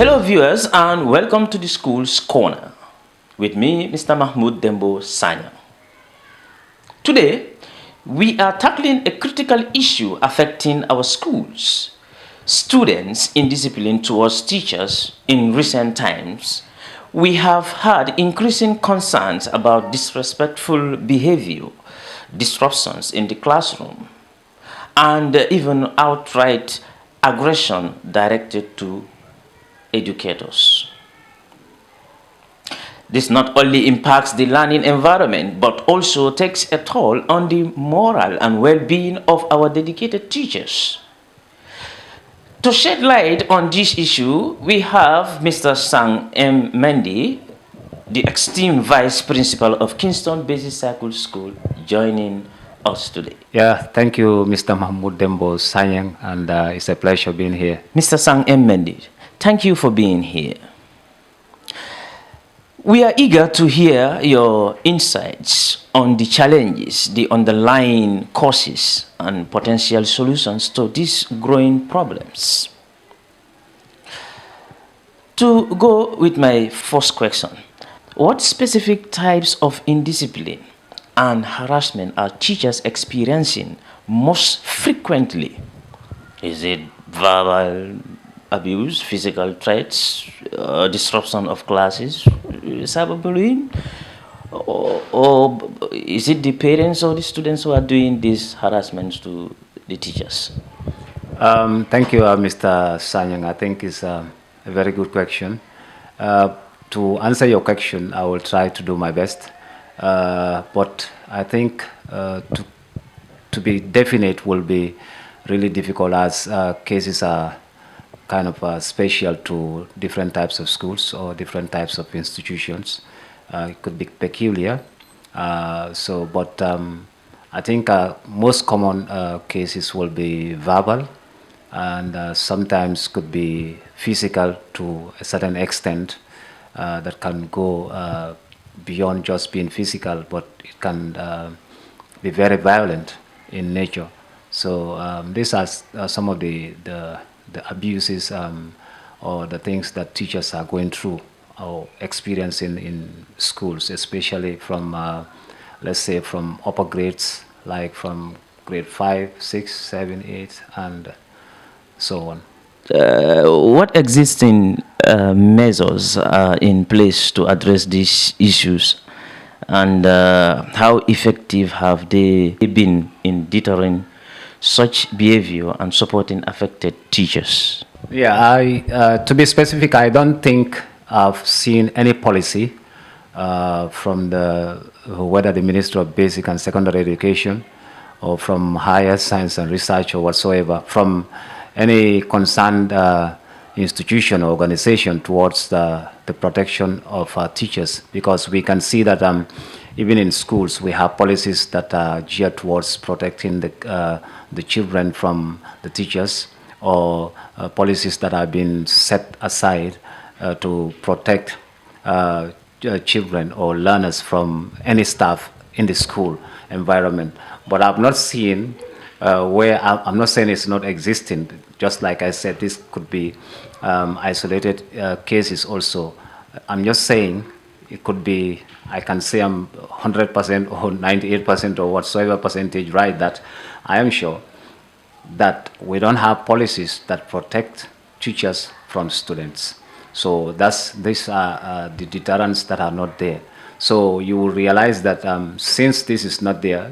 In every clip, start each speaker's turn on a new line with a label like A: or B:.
A: Hello viewers and welcome to the School's Corner with me, Mr. Mahmoud Dembo Sanya. Today, we are tackling a critical issue affecting our schools. Students' indiscipline towards teachers in recent times. We have had increasing concerns about disrespectful behavior, disruptions in the classroom, and even outright aggression directed to educators. This not only impacts the learning environment but also takes a toll on the moral and well-being of our dedicated teachers. To shed light on this issue, we have Mr. Sang M. Mendy, the esteemed Vice Principal of Kingston Basic Circle School, joining us today.
B: Yeah, thank you, Mr. Mahmoud Dembo Sanyang, and it's a pleasure being here.
A: Mr. Sang M. Mendy, thank you for being here. We are eager to hear your insights on the challenges, the underlying causes, and potential solutions to these growing problems. To go with my first question, what specific types of indiscipline and harassment are teachers experiencing most frequently? Is it verbal abuse, physical threats, disruption of classes, cyberbullying, or is it the parents or the students who are doing these harassments to the teachers?
B: Thank you, Mr. Sanyang. I think it's a very good question. To answer your question, I will try to do my best. But I think to be definite will be really difficult as cases are kind of special to different types of schools or different types of institutions. It could be peculiar. But I think most common cases will be verbal and sometimes could be physical to a certain extent that can go beyond just being physical, but it can be very violent in nature. So these are some of the abuses or the things that teachers are going through or experiencing in schools, especially from, let's say, from upper grades, like from grade 5, 6, 7, 8, and so on.
A: What existing measures are in place to address these issues, and how effective have they been in deterring such behavior and supporting affected teachers?
B: Yeah, to be specific, I don't think I've seen any policy from whether the Ministry of Basic and Secondary Education or from Higher Science and Research or whatsoever, from any concerned institution or organization towards the protection of teachers, because we can see that even in schools we have policies that are geared towards protecting the children from the teachers, or policies that have been set aside to protect children or learners from any staff in the school environment. But I've not seen where I'm not saying it's not existing. Just like I said, this could be isolated cases also. I'm just saying it could be, I can say I'm 100% or 98% or whatsoever percentage right, that I am sure that we don't have policies that protect teachers from students. So these are the deterrents that are not there. So you will realize that since this is not there,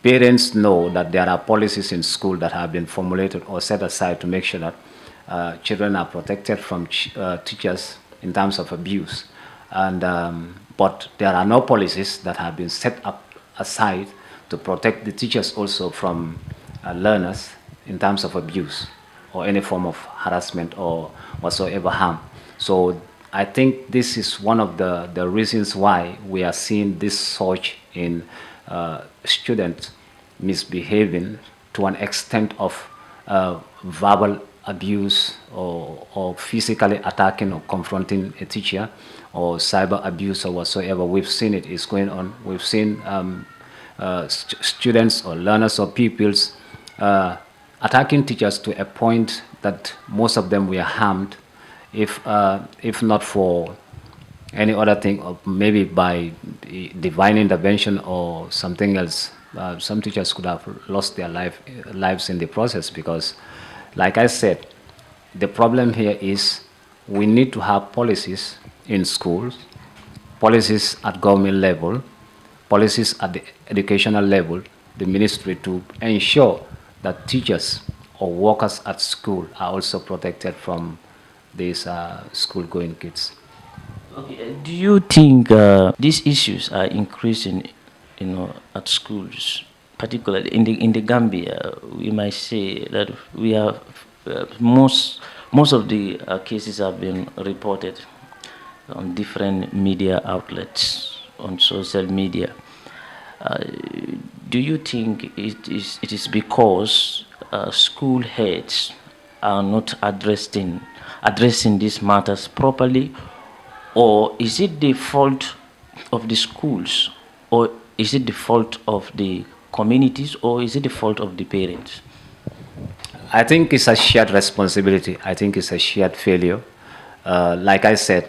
B: parents know that there are policies in school that have been formulated or set aside to make sure that children are protected from teachers in terms of abuse. And but there are no policies that have been set up aside to protect the teachers also from learners in terms of abuse or any form of harassment or whatsoever harm. So I think this is one of the reasons why we are seeing this surge in students misbehaving to an extent of verbal abuse or physically attacking or confronting a teacher, or cyber abuse or whatsoever. We've seen it is going on. We've seen students or learners or pupils attacking teachers to a point that most of them were harmed If not for any other thing, or maybe by divine intervention or something else, some teachers could have lost their lives in the process. Because, like I said, the problem here is we need to have policies in schools, policies at government level, policies at the educational level, the ministry, to ensure that teachers or workers at school are also protected from these school-going kids.
A: Okay, do you think these issues are increasing, at schools, particularly in the Gambia? We might say that we have most of the cases have been reported on different media outlets, on social media. Uh, do you think it is because school heads are not addressing these matters properly, or is it the fault of the schools, or is it the fault of the communities, or is it the fault of the parents?
B: I think it's a shared responsibility. I think it's a shared failure. Like I said,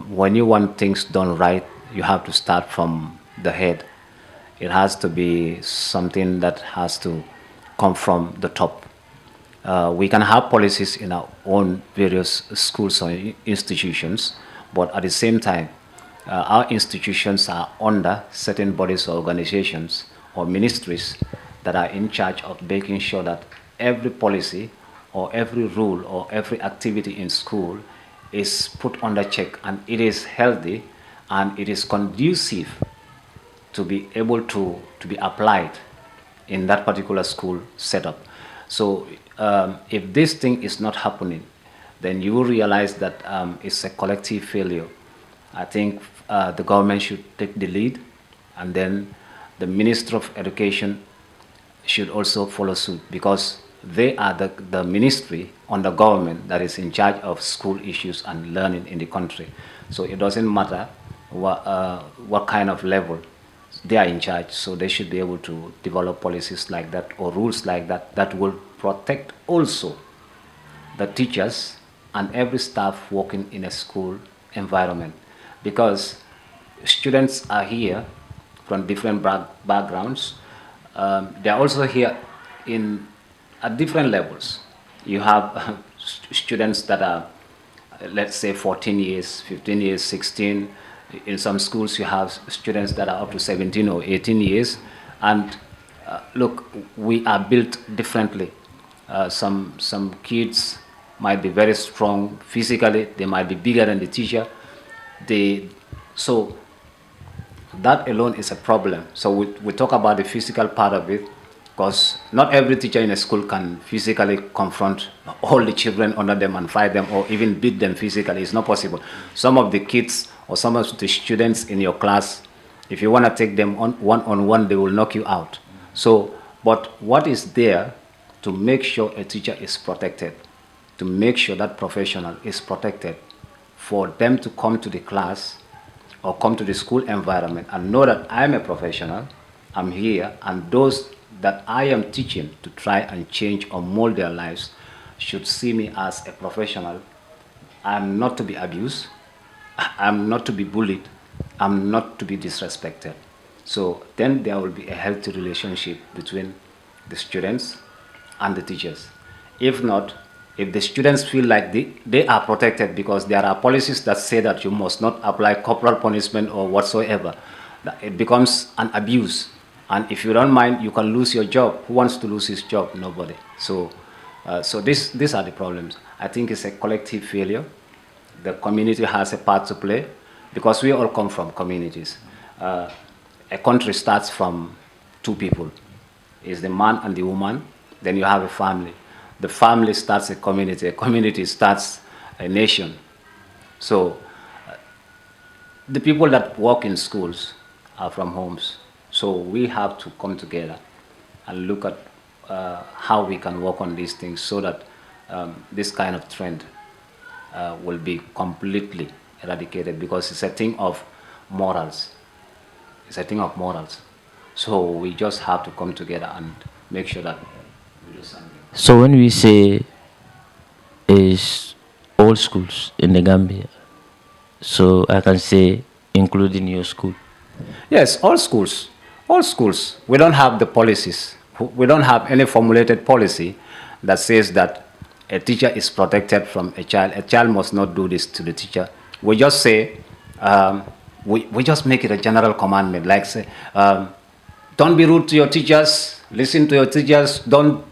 B: when you want things done right, you have to start from the head. It has to be something that has to come from the top. We can have policies in our own various schools or institutions, but at the same time, our institutions are under certain bodies or organizations or ministries that are in charge of making sure that every policy or every rule or every activity in school is put under check, and it is healthy and it is conducive to be able to be applied in that particular school setup. So if this thing is not happening, then you will realize that it's a collective failure. I think the government should take the lead, and then the Minister of Education should also follow suit, because they are the ministry on the government that is in charge of school issues and learning in the country. So it doesn't matter what kind of level they are in charge, so they should be able to develop policies like that or rules like that that will protect also the teachers and every staff working in a school environment, because students are here from different backgrounds. They are also here in at different levels. You have students that are, let's say, 14 years, 15 years, 16. In some schools, you have students that are up to 17 or 18 years. And look, we are built differently. Some kids might be very strong physically. They might be bigger than the teacher. So that alone is a problem. So we talk about the physical part of it, because not every teacher in a school can physically confront all the children under them and fight them or even beat them physically. It's not possible. Some of the kids or some of the students in your class, if you want to take them on one, they will knock you out. So, but what is there to make sure a teacher is protected, to make sure that professional is protected, for them to come to the class or come to the school environment and know that I'm a professional, I'm here, and those that I am teaching to try and change or mold their lives should see me as a professional. I'm not to be abused, I'm not to be bullied, I'm not to be disrespected. So then there will be a healthy relationship between the students and the teachers. If not, if the students feel like they are protected because there are policies that say that you must not apply corporal punishment or whatsoever, it becomes an abuse. And if you don't mind, you can lose your job. Who wants to lose his job? Nobody. So these are the problems. I think it's a collective failure. The community has a part to play, because we all come from communities. A country starts from two people. It's the man and the woman. Then you have a family. The family starts a community starts a nation. So the people that work in schools are from homes. So we have to come together and look at how we can work on these things, so that this kind of trend will be completely eradicated, because it's a thing of morals. It's a thing of morals. So we just have to come together and make sure that we do something.
A: So when we say is all schools in the Gambia. So I can say, including your school.
B: Yes, all schools. All schools. We don't have the policies. We don't have any formulated policy that says that a teacher is protected from a child. A child must not do this to the teacher. We just say, we just make it a general commandment, like say, don't be rude to your teachers, listen to your teachers, don't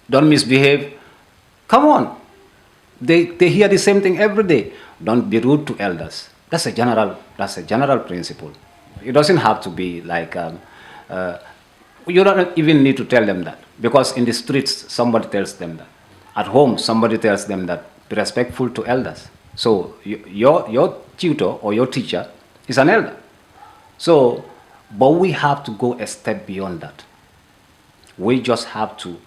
B: misbehave. Come on. They hear the same thing every day. Don't be rude to elders. That's a general principle. It doesn't have to be like uh, you don't even need to tell them that, because in the streets somebody tells them that. At home somebody tells them that be respectful to elders. So your tutor or your teacher is an elder. So, but we have to go a step beyond that. We just have to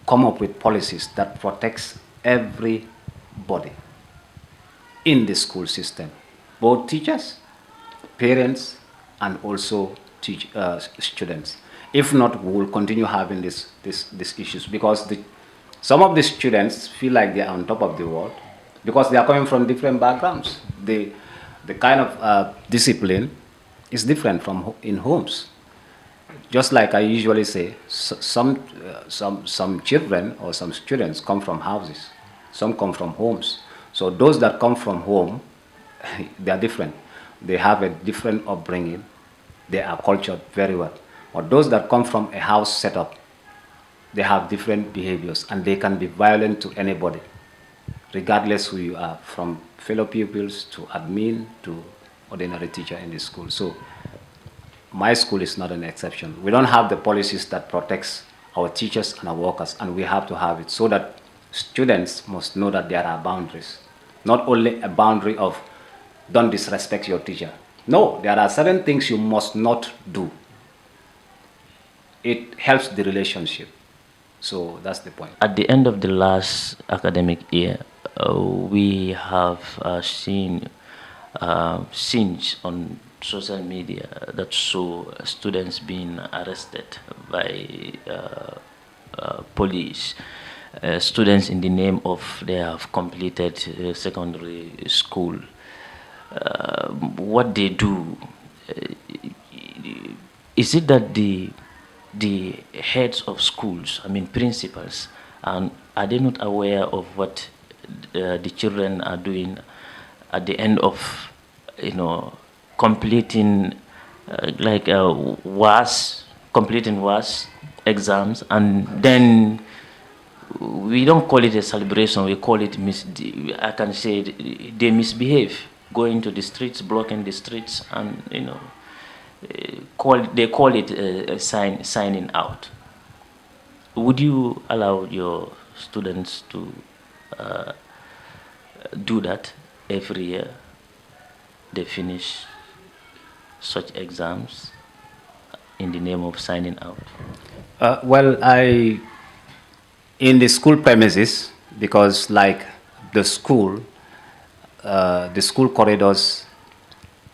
B: come up with policies that protects everybody in the school system, both teachers, parents, and also students. If not, we will continue having these issues, because some of the students feel like they are on top of the world because they are coming from different backgrounds. The kind of discipline is different from in homes. Just like I usually say, some children or some students come from houses, some come from homes. So those that come from home, they are different. They have a different upbringing. They are cultured very well. Or those that come from a house setup, they have different behaviors and they can be violent to anybody, regardless who you are, from fellow pupils to admin to ordinary teacher in the school. So my school is not an exception. We don't have the policies that protects our teachers and our workers, and we have to have it so that students must know that there are boundaries. Not only a boundary of don't disrespect your teacher. No, there are certain things you must not do. It helps the relationship. So that's the point.
A: At the end of the last academic year, we have seen scenes on social media that show students being arrested by police. Students in the name of they have completed secondary school. What they do, is it that the heads of schools, I mean principals, and are they not aware of what the children are doing at the end of, completing was completing was exams, and then we don't call it a celebration, we call it I can say they misbehave, going to the streets, blocking the streets, and they call it signing out. Would you allow your students to uh, do that every year? They finish such exams in the name of signing out.
B: Well, in the school premises, because like the school corridors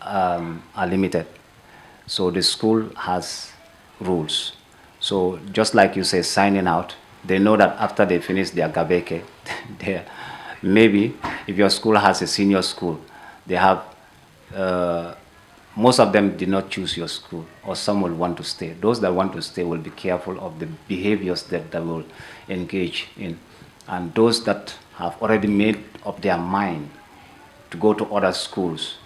B: are limited. So the school has rules. So just like you say, signing out, they know that after they finish their gabeke, maybe if your school has a senior school, they have, most of them did not choose your school, or some will want to stay. Those that want to stay will be careful of the behaviors that they will engage in. And those that have already made up their mind to go to other schools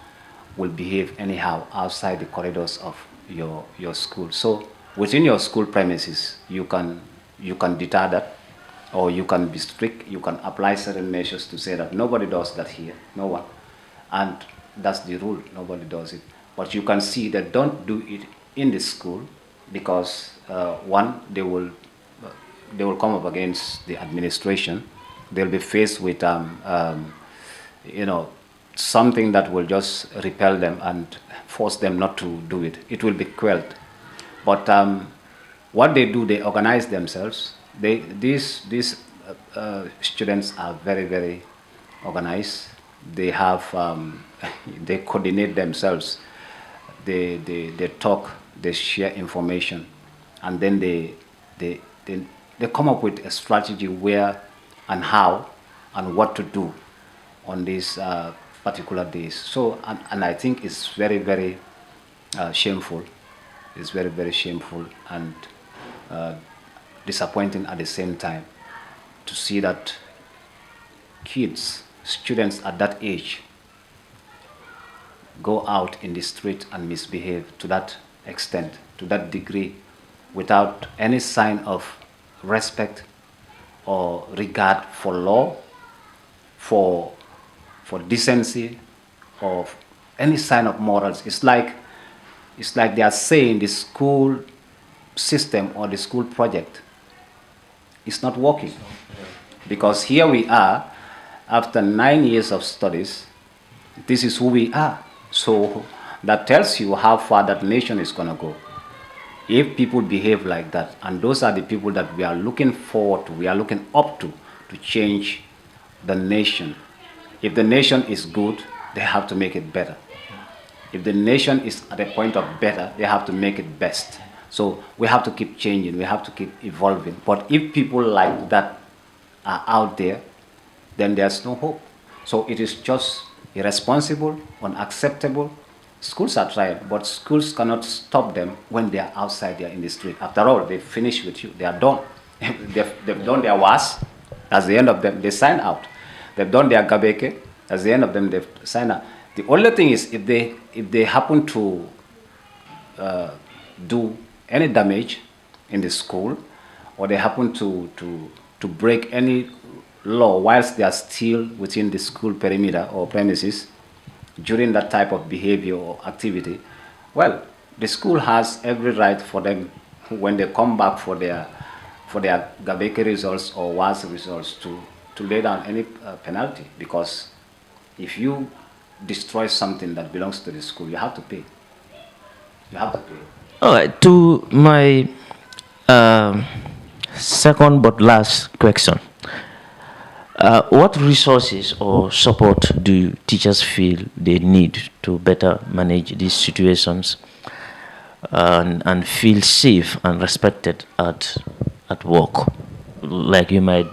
B: will behave anyhow outside the corridors of your school. So within your school premises, you can deter that, or you can be strict. You can apply certain measures to say that nobody does that here, no one, and that's the rule. Nobody does it. But you can see that don't do it in the school, because one, they will come up against the administration. They'll be faced with something that will just repel them and force them not to do it. It will be quelled. But what they do, they organize themselves. These students are very, very organized. They have they coordinate themselves. They talk. They share information, and then they come up with a strategy where and how and what to do on these particular days. So, and I think it's very, very shameful. It's very, very shameful and uh, disappointing at the same time to see that kids, students at that age, go out in the street and misbehave to that extent, to that degree, without any sign of respect or regard for law, for decency, or any sign of morals. It's like they are saying the school system or the school project is not working. Because here we are, after 9 years of studies, this is who we are. So that tells you how far that nation is going to go. If people behave like that, and those are the people that we are looking forward to, we are looking up to change the nation. If the nation is good, they have to make it better. If the nation is at a point of better, they have to make it best. So we have to keep changing, we have to keep evolving. But if people like that are out there, then there's no hope. So it is just irresponsible, unacceptable. Schools are trying, but schools cannot stop them when they are outside there in the street. After all, they finish with you, they are done. They've done their was. That's the end of them. They sign out. They've done their gabeke. That's the end of them. They've signed out. The only thing is if they happen to do any damage in the school, or they happen to break any law whilst they are still within the school perimeter or premises during that type of behavior or activity, well, the school has every right for them when they come back for their Gabeke results or WAS results to lay down any penalty, because if you destroy something that belongs to the school, you have to pay. You have to pay.
A: All right, to my second but last question. What resources or support do teachers feel they need to better manage these situations and feel safe and respected at work? Like you might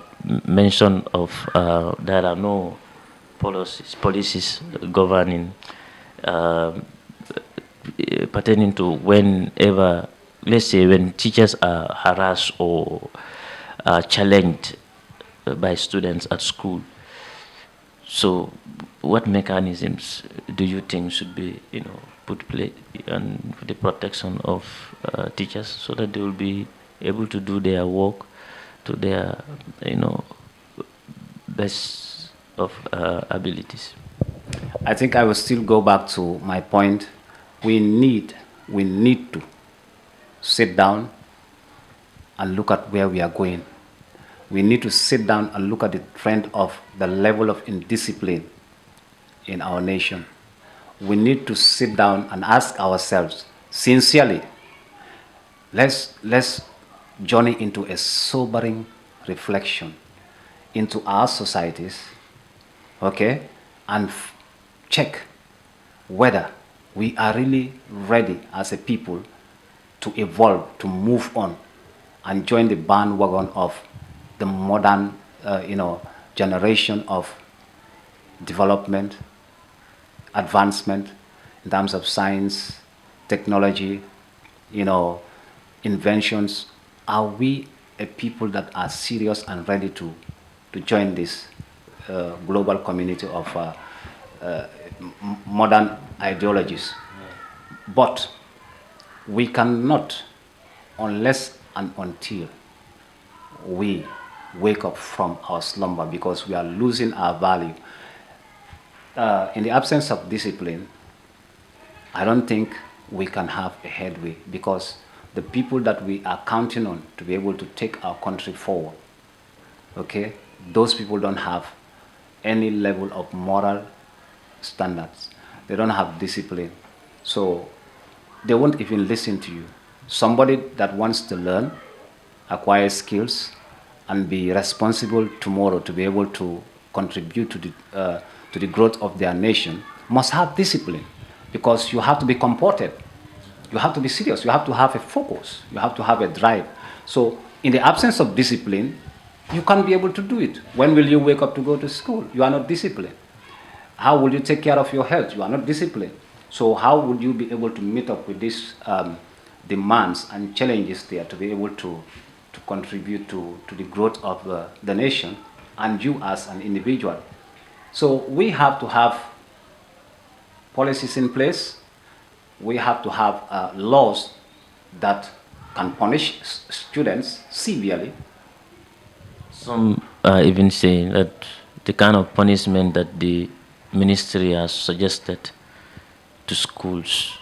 A: mention of there are no policies governing pertaining to whenever, let's say, when teachers are harassed or challenged by students at school. So, what mechanisms do you think should be, put play and for the protection of teachers so that they will be able to do their work to their, best of abilities?
B: I think I will still go back to my point. We need to sit down and look at where we are going. We need to sit down and look at the trend of the level of indiscipline in our nation. We need to sit down and ask ourselves sincerely, let's journey into a sobering reflection into our societies, okay, and check whether we are really ready as a people to evolve, to move on, and join the bandwagon of the modern, generation of development, advancement in terms of science, technology, inventions. Are we a people that are serious and ready to join this global community of modern ideologies? But we cannot, unless and until we wake up from our slumber, because we are losing our value. In the absence of discipline, I don't think we can have a headway, because the people that we are counting on to be able to take our country forward, okay, those people don't have any level of moral standards. They don't have discipline. So they won't even listen to you. Somebody that wants to learn, acquire skills, and be responsible tomorrow to be able to contribute to the growth of their nation must have discipline, because you have to be comported. You have to be serious. You have to have a focus. You have to have a drive. So in the absence of discipline, You can't be able to do it. When will you wake up to go to school? You are not disciplined. How will you take care of your health? You are not disciplined. So how would you be able to meet up with these demands and challenges there to be able to contribute to the growth of the nation and you as an individual? So we have to have policies in place. We have to have laws that can punish students severely.
A: Some are even saying that the kind of punishment that the ministry has suggested to schools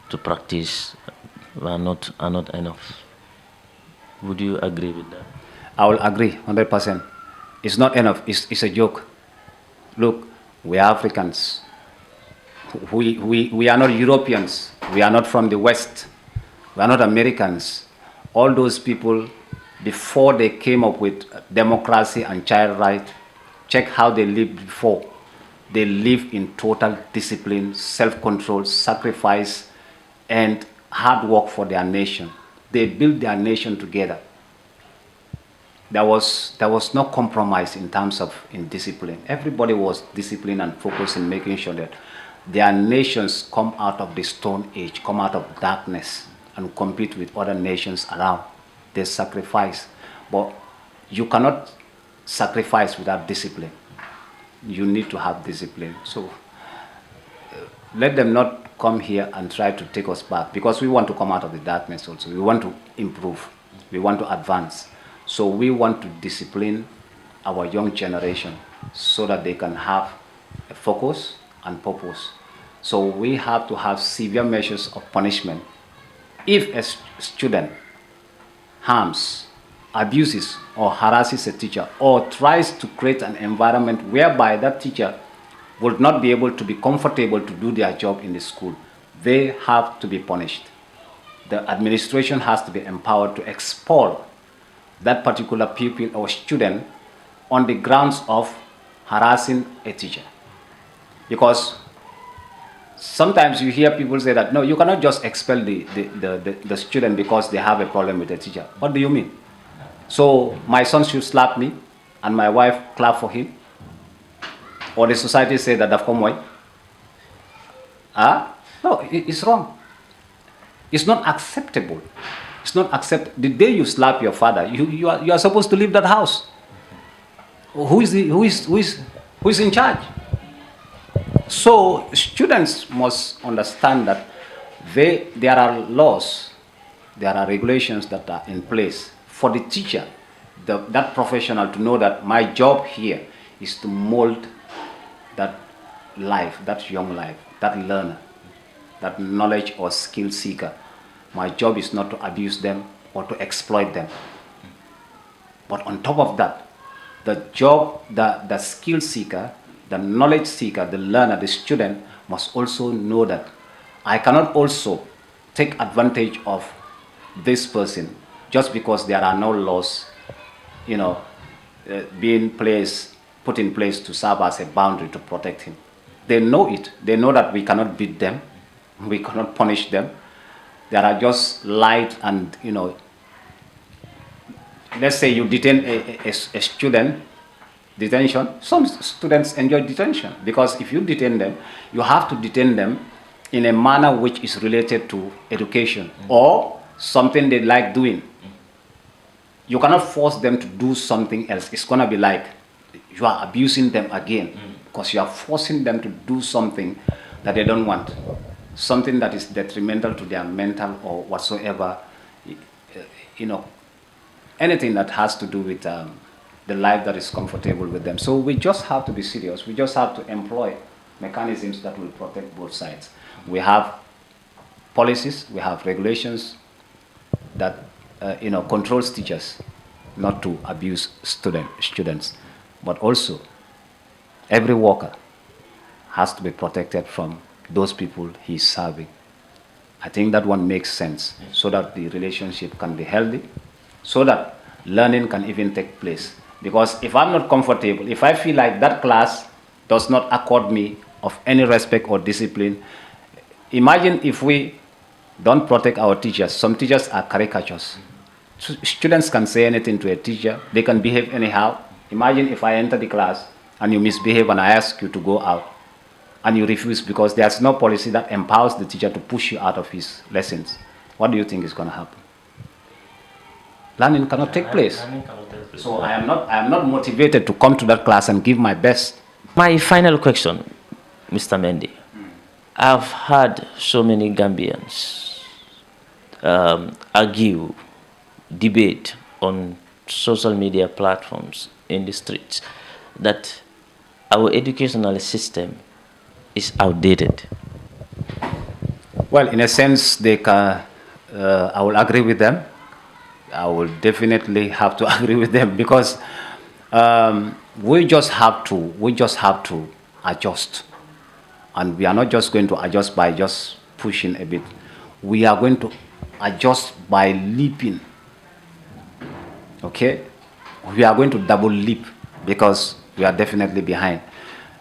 A: to practice are not enough. Would you agree with that?
B: I will agree 100%. It's not enough. It's a joke. Look, we are Africans. We are not Europeans. We are not from the West. We are not Americans. All those people, before they came up with democracy and child rights, check how they lived before. They live in total discipline, self-control, sacrifice, and hard work for their nation. They built their nation together. There was no compromise in terms of discipline. Everybody was disciplined and focused in making sure that their nations come out of the Stone Age, come out of darkness, and compete with other nations around. They sacrifice. But you cannot sacrifice without discipline. You need to have discipline. So let them not come here and try to take us back, because we want to come out of the darkness also. We want to improve. We want to advance. So we want to discipline our young generation so that they can have a focus and purpose. So we have to have severe measures of punishment. If a student harms, abuses, or harasses a teacher, or tries to create an environment whereby that teacher would not be able to be comfortable to do their job in the school, they have to be punished. The administration has to be empowered to expel that particular pupil or student on the grounds of harassing a teacher. Because sometimes you hear people say that, no, you cannot just expel the student because they have a problem with the teacher. What do you mean? So my son should slap me and my wife clap for him? Or the society say that I've come white? No, it's wrong. It's not acceptable. It's not acceptable. The day you slap your father, you are supposed to leave that house. Who is in charge? So students must understand that there are laws, there are regulations that are in place for the teacher, that professional, to know that my job here is to mold that life, that young life, that learner, that knowledge or skill seeker. My job is not to abuse them or to exploit them. But on top of that, the skill seeker, the knowledge seeker, the learner, the student must also know that I cannot also take advantage of this person just because there are no laws, being put in place to serve as a boundary to protect him. They know it. They know that we cannot beat them. We cannot punish them. There are just light and, let's say you detain a student, detention. Some students enjoy detention because if you detain them, you have to detain them in a manner which is related to education or something they like doing. You cannot force them to do something else. It's going to be like you are abusing them again because you are forcing them to do something that they don't want, something that is detrimental to their mental or whatsoever, anything that has to do with the life that is comfortable with them. So we just have to be serious. We just have to employ mechanisms that will protect both sides. We have policies, we have regulations that controls teachers not to abuse students, but also every worker has to be protected from those people he's serving. I think that one makes sense, so that the relationship can be healthy, so that learning can even take place. Because if I'm not comfortable, if I feel like that class does not accord me of any respect or discipline, imagine if we don't protect our teachers. Some teachers are caricatures. Students can say anything to a teacher. They can behave anyhow. Imagine if I enter the class and you misbehave and I ask you to go out and you refuse because there's no policy that empowers the teacher to push you out of his lessons. What do you think is going to happen? Learning cannot take place. So I am not motivated to come to that class and give my best.
A: My final question, Mr. Mendy. I've heard so many Gambians argue, debate on social media platforms in the streets that our educational system is outdated.
B: Well, in a sense, I will agree with them. I will definitely have to agree with them because we just have to adjust, and we are not just going to adjust by just pushing a bit. We are going to adjust by leaping. Okay, we are going to double leap because we are definitely behind.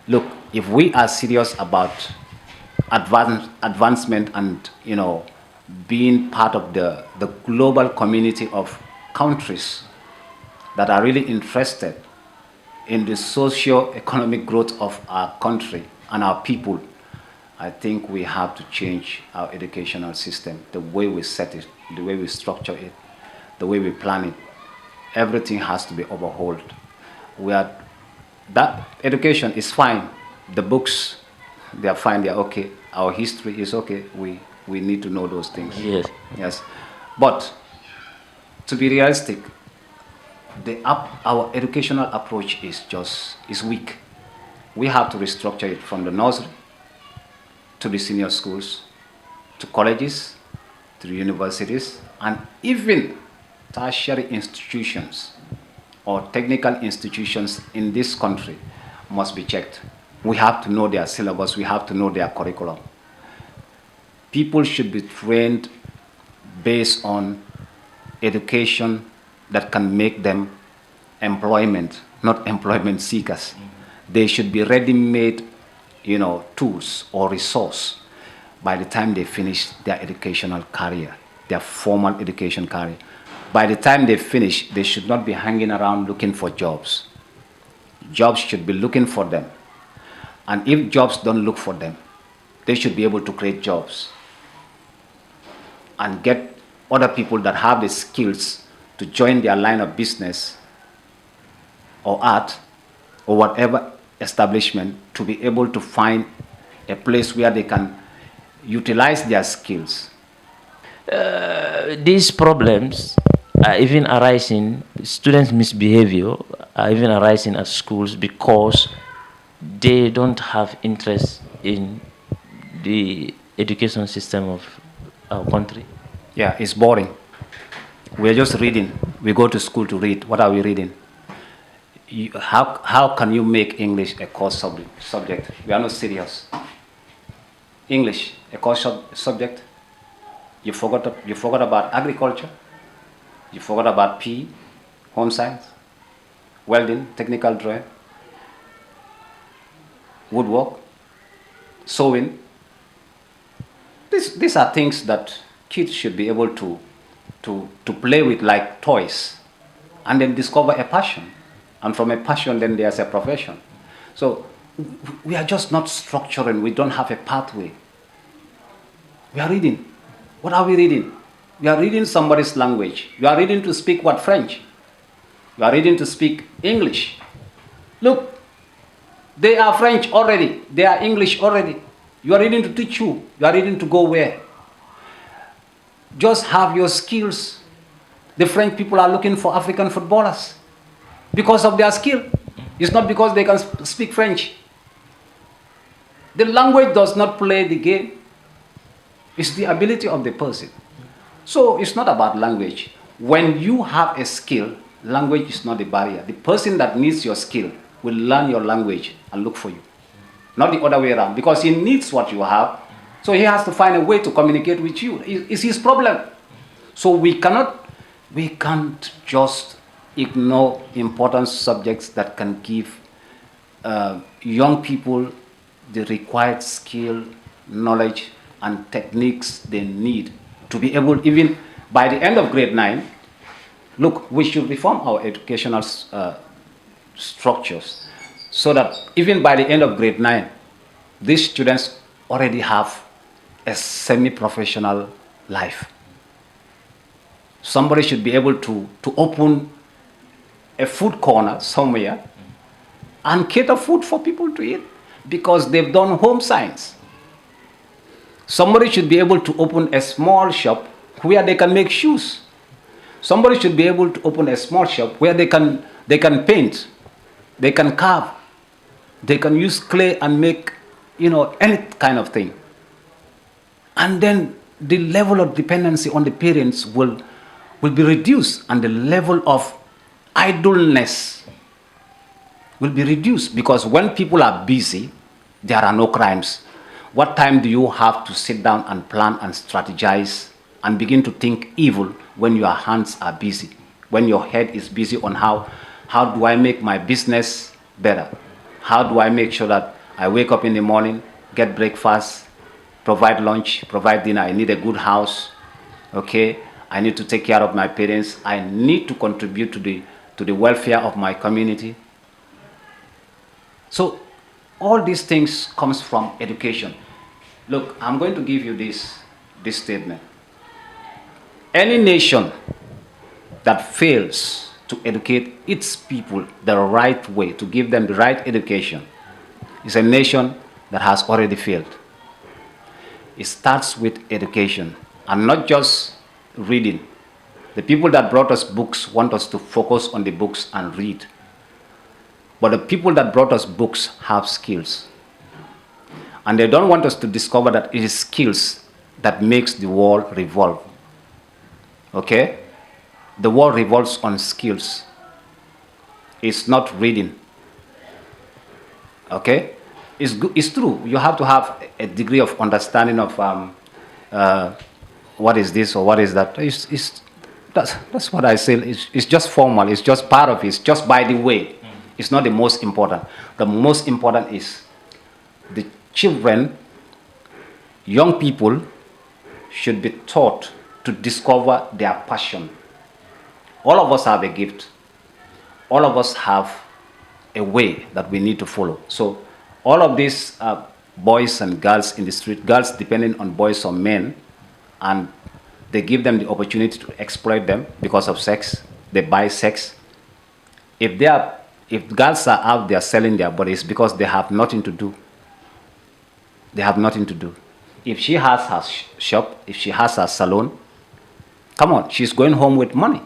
B: Look, if we are serious about advancement and being part of the global community of countries that are really interested in the socio-economic growth of our country and our people, I think we have to change our educational system, the way we set it, the way we structure it, the way we plan it. Everything has to be overhauled. That education is fine. The books, they are fine, they are okay. Our history is okay. We need to know those things.
A: Yes.
B: Yes. But to be realistic, our educational approach is weak. We have to restructure it from the nursery to the senior schools, to colleges, to the universities, and even tertiary institutions or technical institutions in this country must be checked. We have to know their syllabus, we have to know their curriculum. People should be trained based on education that can make them employment, not employment seekers. They should be ready-made, tools or resource by the time they finish their educational career, their formal education career. By the time they finish, they should not be hanging around looking for jobs. Jobs should be looking for them. And if jobs don't look for them, they should be able to create jobs and get other people that have the skills to join their line of business or art or whatever establishment to be able to find a place where they can utilize their skills.
A: These problems are even arising, students' misbehavior are even arising at schools because they don't have interest in the education system of our country.
B: Yeah, it's boring. We're just reading. We go to school to read. What are we reading? How can you make English a core subject? We are not serious. English, a core subject. You forgot about agriculture. You forgot about PE, home science, welding, technical drawing, woodwork, sewing. These are things that kids should be able to play with like toys and then discover a passion. And from a passion, then there's a profession. So we are just not structuring. We don't have a pathway. We are reading. What are we reading? We are reading somebody's language. You are reading to speak what? French. You are reading to speak English. Look, they are French already. They are English already. You are reading to teach you. You are reading to go where? Just have your skills. The French people are looking for African footballers because of their skill. It's not because they can speak French. The language does not play the game. It's the ability of the person. So it's not about language. When you have a skill, language is not the barrier. The person that needs your skill will learn your language and look for you. Not the other way around, because he needs what you have. So he has to find a way to communicate with you. It's his problem. So we can't just ignore important subjects that can give young people the required skill, knowledge, and techniques they need to be able, even by the end of grade 9, Look, we should reform our educational structures so that even by the end of grade 9, these students already have a semi-professional life. Somebody should be able to open a food corner somewhere and cater food for people to eat because they've done home science. Somebody should be able to open a small shop where they can make shoes. Somebody should be able to open a small shop where they can paint, they can carve, they can use clay and make, any kind of thing. And then the level of dependency on the parents will be reduced, and the level of idleness will be reduced, because when people are busy, there are no crimes. What time do you have to sit down and plan and strategize and begin to think evil when your hands are busy, when your head is busy on how do I make my business better? How do I make sure that I wake up in the morning, get breakfast, provide lunch, provide dinner? I need a good house, okay? I need to take care of my parents. I need to contribute to the welfare of my community. So all these things comes from education. Look, I'm going to give you this statement. Any nation that fails to educate its people the right way, to give them the right education, is a nation that has already failed. It starts with education, and not just reading. The people that brought us books want us to focus on the books and read. But the people that brought us books have skills. And they don't want us to discover that it is skills that makes the world revolve. Okay? The world revolves on skills. It's not reading. Okay? It's true. You have to have a degree of understanding of what is this or what is that. That's what I say. It's just formal. It's just part of it. It's just by the way. It's not the most important. The most important is the children, young people, should be taught to discover their passion. All of us have a gift. All of us have a way that we need to follow. So all of these boys and girls in the street, girls depending on boys or men, and they give them the opportunity to exploit them because of sex. They buy sex. If girls are out there selling their bodies because they have nothing to do, they have nothing to do. If she has her shop, if she has her salon, come on, she's going home with money.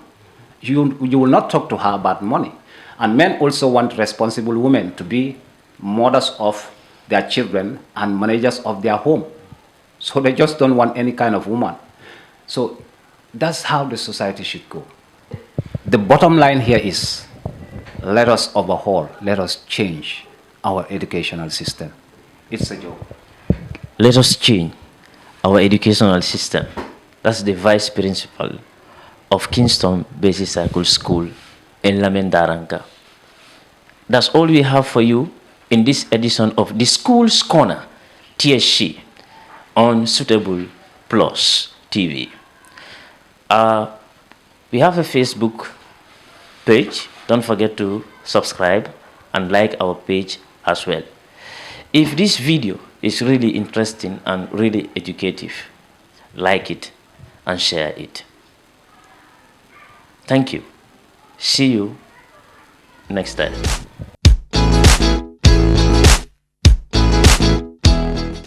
B: You will not talk to her about money. And men also want responsible women to be mothers of their children and managers of their home. So they just don't want any kind of woman. So that's how the society should go. The bottom line here is, let us overhaul, let us change our educational system. It's a joke.
A: Let us change our educational system. That's the vice principal of Kingston Basic Cycle School in Lamendaranka. That's all we have for you in this edition of the School's Corner, TSC, on Suitable Plus TV. We have a Facebook page. Don't forget to subscribe and like our page as well. If this video is really interesting and really educative, like it and share it. Thank you. See you next time.